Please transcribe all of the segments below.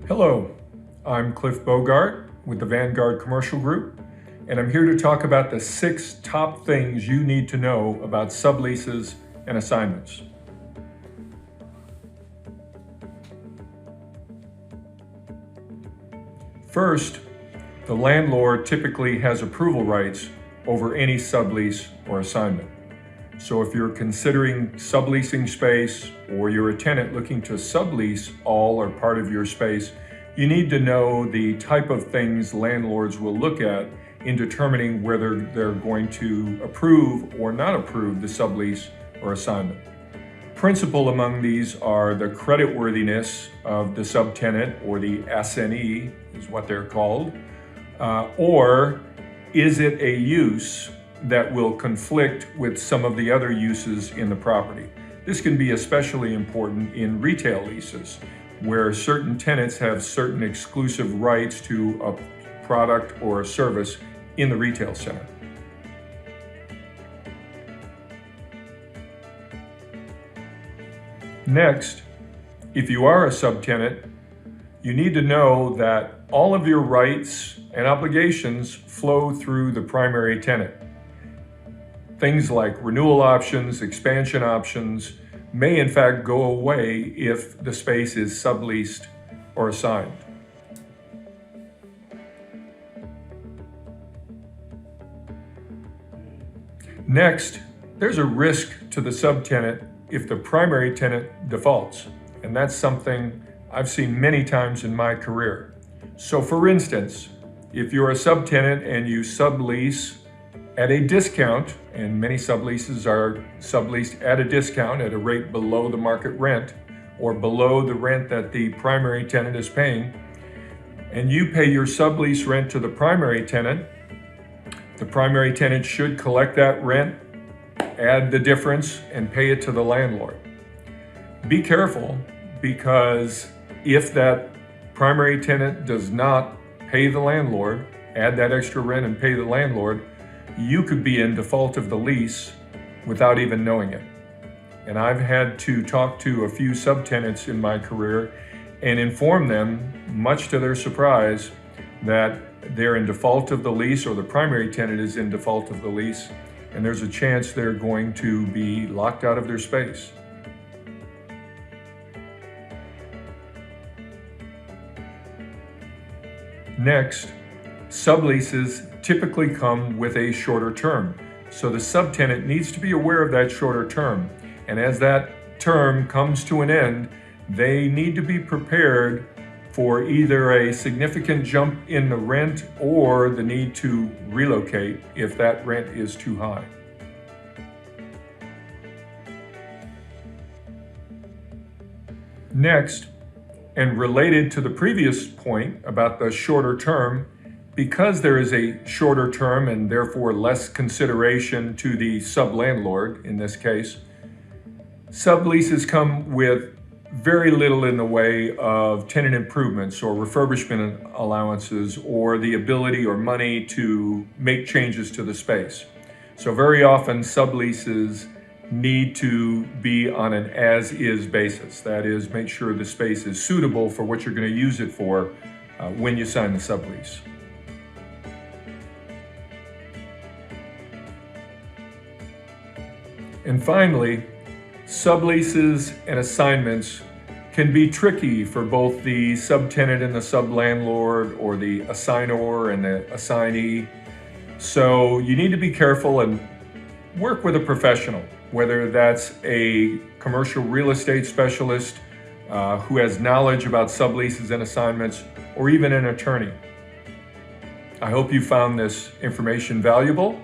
Hello, I'm Cliff Bogart with the Vanguard Commercial Group, and I'm here to talk about the 6 top things you need to know about subleases and assignments. First, the landlord typically has approval rights over any sublease or assignment. So if you're considering subleasing space or you're a tenant looking to sublease all or part of your space, you need to know the type of things landlords will look at in determining whether they're going to approve or not approve the sublease or assignment. Principal among these are the creditworthiness of the subtenant, or the assignee is what they're called, or is it a use that will conflict with some of the other uses in the property. This can be especially important in retail leases, where certain tenants have certain exclusive rights to a product or a service in the retail center. Next, if you are a subtenant, you need to know that all of your rights and obligations flow through the primary tenant. Things like renewal options, expansion options may in fact go away if the space is subleased or assigned. Next, there's a risk to the subtenant if the primary tenant defaults, and that's something I've seen many times in my career. So for instance, if you're a subtenant and you sublease at a discount, and many subleases are subleased at a discount at a rate below the market rent or below the rent that the primary tenant is paying, and you pay your sublease rent to the primary tenant should collect that rent, add the difference, and pay it to the landlord. Be careful, because if that primary tenant does not pay the landlord, add that extra rent and pay the landlord, you could be in default of the lease without even knowing it. And I've had to talk to a few subtenants in my career and inform them, much to their surprise, that they're in default of the lease, or the primary tenant is in default of the lease, and there's a chance they're going to be locked out of their space. Next, subleases typically come with a shorter term. So the subtenant needs to be aware of that shorter term. And as that term comes to an end, they need to be prepared for either a significant jump in the rent or the need to relocate if that rent is too high. Next, and related to the previous point about the shorter term, because there is a shorter term and therefore less consideration to the sublandlord in this case, subleases come with very little in the way of tenant improvements or refurbishment allowances or the ability or money to make changes to the space. So very often subleases need to be on an as-is basis. That is, make sure the space is suitable for what you're going to use it for when you sign the sublease. And finally, subleases and assignments can be tricky for both the subtenant and the sublandlord, or the assignor and the assignee. So you need to be careful and work with a professional, whether that's a commercial real estate specialist who has knowledge about subleases and assignments, or even an attorney. I hope you found this information valuable.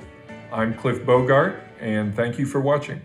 I'm Cliff Bogart, and thank you for watching.